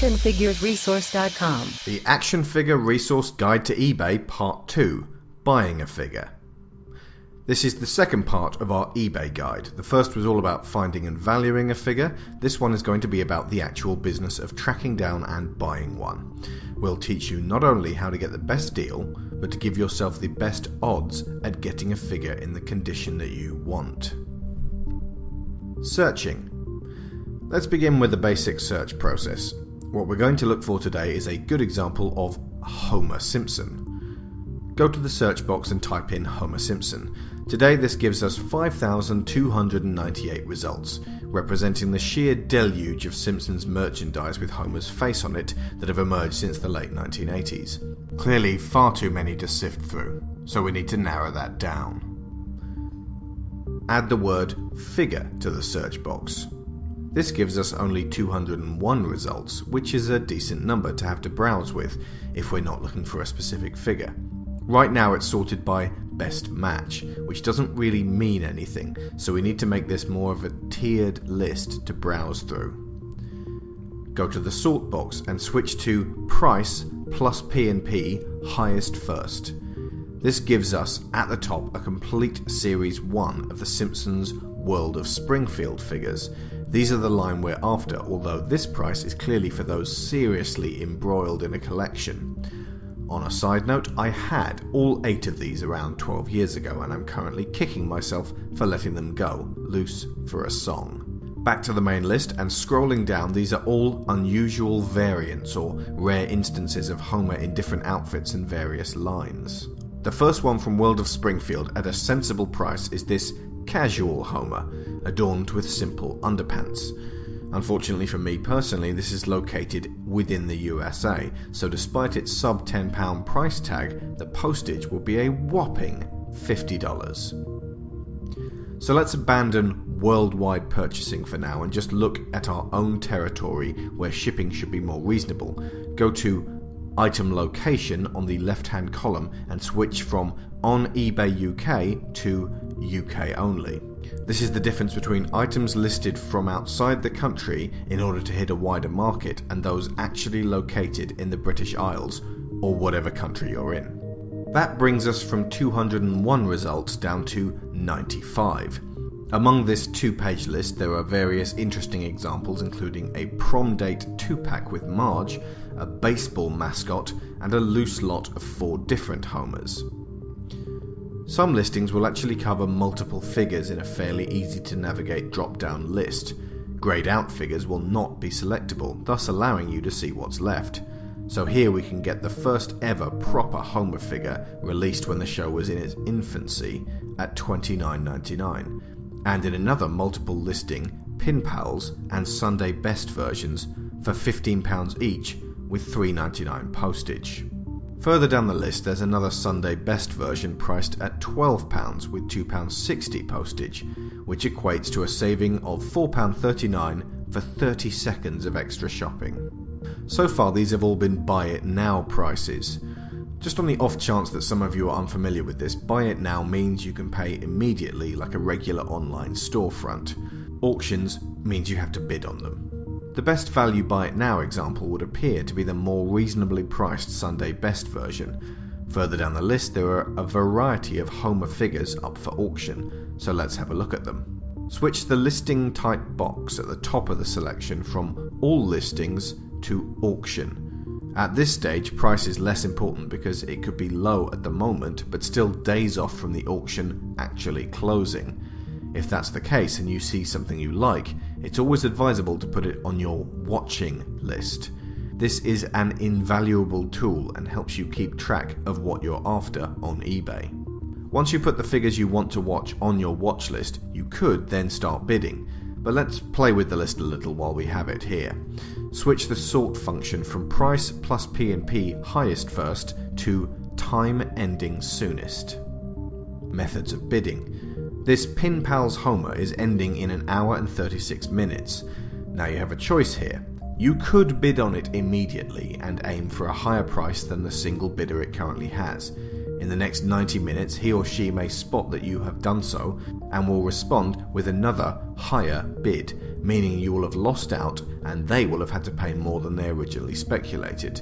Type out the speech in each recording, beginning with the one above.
ActionFigureResource.com. The Action Figure Resource Guide to eBay Part 2, Buying a Figure. This is the second part of our eBay guide. The first was all about finding and valuing a figure. This one is going to be about the actual business of tracking down and buying one. We'll teach you not only how to get the best deal, but to give yourself the best odds at getting a figure in the condition that you want. Searching. Let's begin with the basic search process. What we're going to look for today is a good example of Homer Simpson. Go to the search box and type in Homer Simpson. Today this gives us 5,298 results, representing the sheer deluge of Simpsons merchandise with Homer's face on it that have emerged since the late 1980s. Clearly far too many to sift through, so we need to narrow that down. Add the word figure to the search box. This gives us only 201 results, which is a decent number to have to browse with if we're not looking for a specific figure. Right now it's sorted by best match, which doesn't really mean anything, so we need to make this more of a tiered list to browse through. Go to the sort box and switch to price plus P&P highest first. This gives us at the top a complete series 1 of the Simpsons World of Springfield figures. These are the line we're after, although this price is clearly for those seriously embroiled in a collection. On a side note, I had all 8 of these around 12 years ago, and I'm currently kicking myself for letting them go, loose for a song. Back to the main list, and scrolling down, these are all unusual variants or rare instances of Homer in different outfits and various lines. The first one from World of Springfield at a sensible price is this casual Homer, adorned with simple underpants. Unfortunately for me personally, this is located within the USA, so despite its sub £10 price tag, the postage will be a whopping $50. So let's abandon worldwide purchasing for now and just look at our own territory where shipping should be more reasonable. Go to Item Location on the left-hand column and switch from On eBay UK to UK only. This is the difference between items listed from outside the country in order to hit a wider market and those actually located in the British Isles or whatever country you're in. That brings us from 201 results down to 95. Among this 2-page list there are various interesting examples, including a prom date 2-pack with Marge, a baseball mascot, and a loose lot of 4 different Homers. Some listings will actually cover multiple figures in a fairly easy to navigate drop-down list. Greyed out figures will not be selectable, thus allowing you to see what's left. So here we can get the first ever proper Homer figure released when the show was in its infancy at $29.99. And in another multiple listing, Pin Pals and Sunday Best versions for £15 each with $3.99 postage. Further down the list there's another Sunday Best version priced at £12 with £2.60 postage, which equates to a saving of £4.39 for 30 seconds of extra shopping. So far these have all been buy it now prices. Just on the off chance that some of you are unfamiliar with this, buy it now means you can pay immediately like a regular online storefront. Auctions means you have to bid on them. The best value buy it now example would appear to be the more reasonably priced Sunday Best version. Further down the list there are a variety of Homer figures up for auction, so let's have a look at them. Switch the listing type box at the top of the selection from All Listings to Auction. At this stage, price is less important because it could be low at the moment, but still days off from the auction actually closing. If that's the case and you see something you like, it's always advisable to put it on your watching list. This is an invaluable tool and helps you keep track of what you're after on eBay. Once you put the figures you want to watch on your watch list, you could then start bidding. But let's play with the list a little while we have it here. Switch the sort function from price plus P&P highest first to time ending soonest. Methods of bidding. This Pin Pals Homer is ending in 1 hour and 36 minutes. Now you have a choice here. You could bid on it immediately and aim for a higher price than the single bidder it currently has. In the next 90 minutes, he or she may spot that you have done so and will respond with another higher bid, meaning you will have lost out and they will have had to pay more than they originally speculated.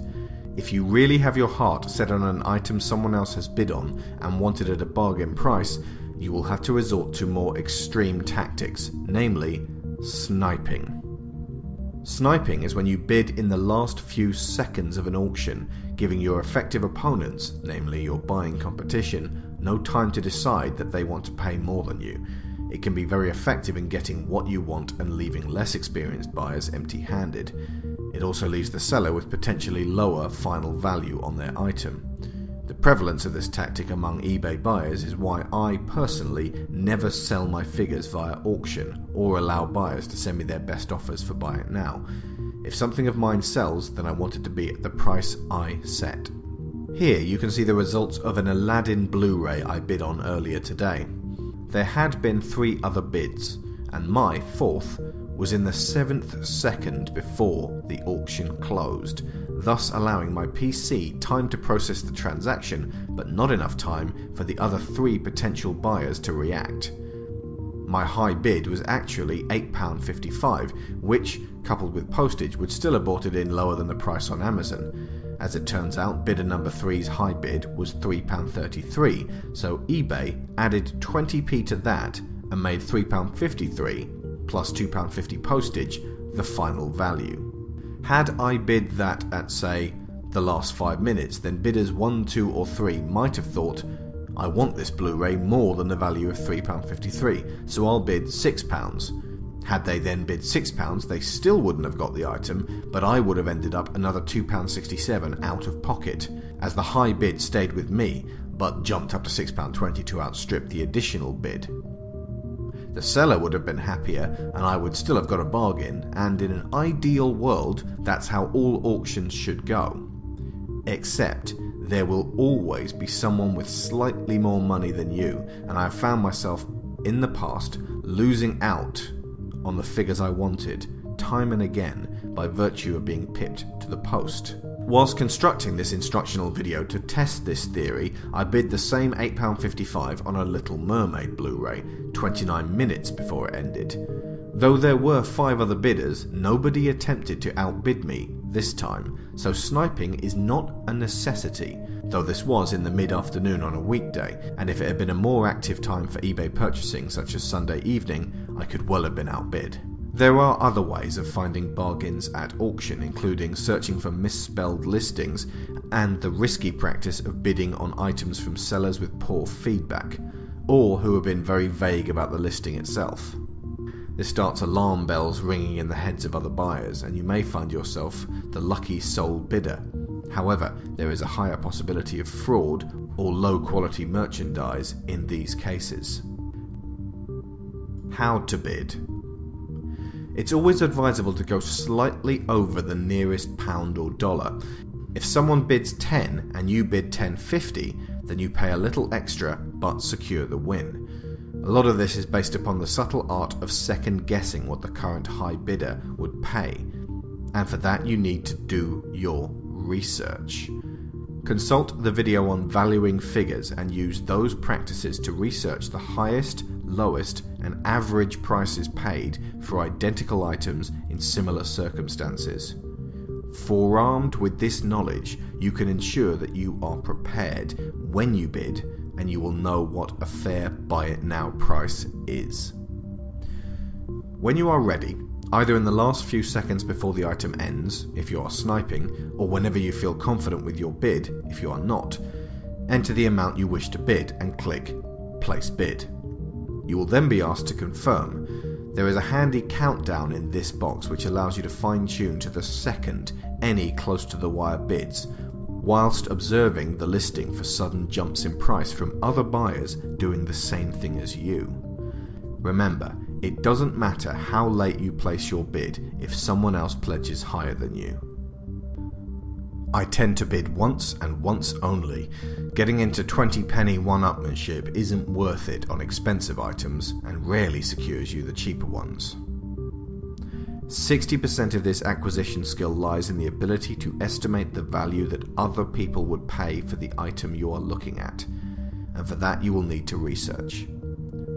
If you really have your heart set on an item someone else has bid on and wanted at a bargain price, you will have to resort to more extreme tactics, namely sniping. Sniping is when you bid in the last few seconds of an auction, giving your effective opponents, namely your buying competition, no time to decide that they want to pay more than you. It can be very effective in getting what you want and leaving less experienced buyers empty-handed. It also leaves the seller with potentially lower final value on their item. The prevalence of this tactic among eBay buyers is why I personally never sell my figures via auction or allow buyers to send me their best offers for buy it now. If something of mine sells, then I want it to be at the price I set. Here you can see the results of an Aladdin Blu-ray I bid on earlier today. There had been 3 other bids, and my 4th was in the 7th second before the auction closed, thus allowing my PC time to process the transaction, but not enough time for the other 3 potential buyers to react. My high bid was actually £8.55, which, coupled with postage, would still have bought it in lower than the price on Amazon. As it turns out, bidder number 3's high bid was £3.33, so eBay added 20p to that and made £3.53 plus £2.50 postage the final value. Had I bid that at, say, the last 5 minutes, then bidders 1, 2 or 3 might have thought, I want this Blu-ray more than the value of £3.53, so I'll bid £6. Had they then bid £6, they still wouldn't have got the item, but I would have ended up another £2.67 out of pocket, as the high bid stayed with me, but jumped up to £6.20 to outstrip the additional bid. The seller would have been happier, and I would still have got a bargain, and in an ideal world, that's how all auctions should go. Except, there will always be someone with slightly more money than you, and I have found myself, in the past, losing out on the figures I wanted, time and again, by virtue of being pipped to the post. Whilst constructing this instructional video to test this theory, I bid the same £8.55 on a Little Mermaid Blu-ray, 29 minutes before it ended. Though there were 5 other bidders, nobody attempted to outbid me this time, so sniping is not a necessity, though this was in the mid-afternoon on a weekday, and if it had been a more active time for eBay purchasing, such as Sunday evening, I could well have been outbid. There are other ways of finding bargains at auction, including searching for misspelled listings and the risky practice of bidding on items from sellers with poor feedback, or who have been very vague about the listing itself. This starts alarm bells ringing in the heads of other buyers, and you may find yourself the lucky sole bidder. However, there is a higher possibility of fraud or low-quality merchandise in these cases. How to bid. It's always advisable to go slightly over the nearest pound or dollar. If someone bids 10 and you bid 10.50, then you pay a little extra but secure the win. A lot of this is based upon the subtle art of second-guessing what the current high bidder would pay, and for that you need to do your research. Consult the video on valuing figures and use those practices to research the highest, lowest, and average prices paid for identical items in similar circumstances. Forearmed with this knowledge, you can ensure that you are prepared when you bid, and you will know what a fair buy it now price is. When you are ready, either in the last few seconds before the item ends, if you are sniping, or whenever you feel confident with your bid, if you are not, enter the amount you wish to bid and click Place Bid. You will then be asked to confirm. There is a handy countdown in this box which allows you to fine-tune to the second any close to the wire bids, whilst observing the listing for sudden jumps in price from other buyers doing the same thing as you. Remember, it doesn't matter how late you place your bid if someone else pledges higher than you. I tend to bid once and once only. Getting into 20-penny one-upmanship isn't worth it on expensive items and rarely secures you the cheaper ones. 60% of this acquisition skill lies in the ability to estimate the value that other people would pay for the item you are looking at, and for that you will need to research.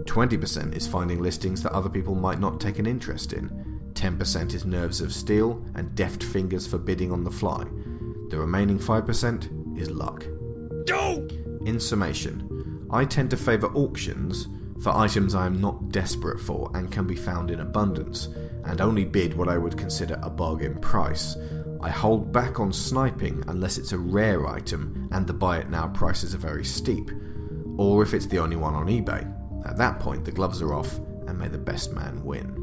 20% is finding listings that other people might not take an interest in. 10% is nerves of steel and deft fingers for bidding on the fly. The remaining 5% is luck. In summation, I tend to favour auctions for items I am not desperate for and can be found in abundance, and only bid what I would consider a bargain price. I hold back on sniping unless it's a rare item and the buy it now prices are very steep, or if it's the only one on eBay. At that point the gloves are off and may the best man win.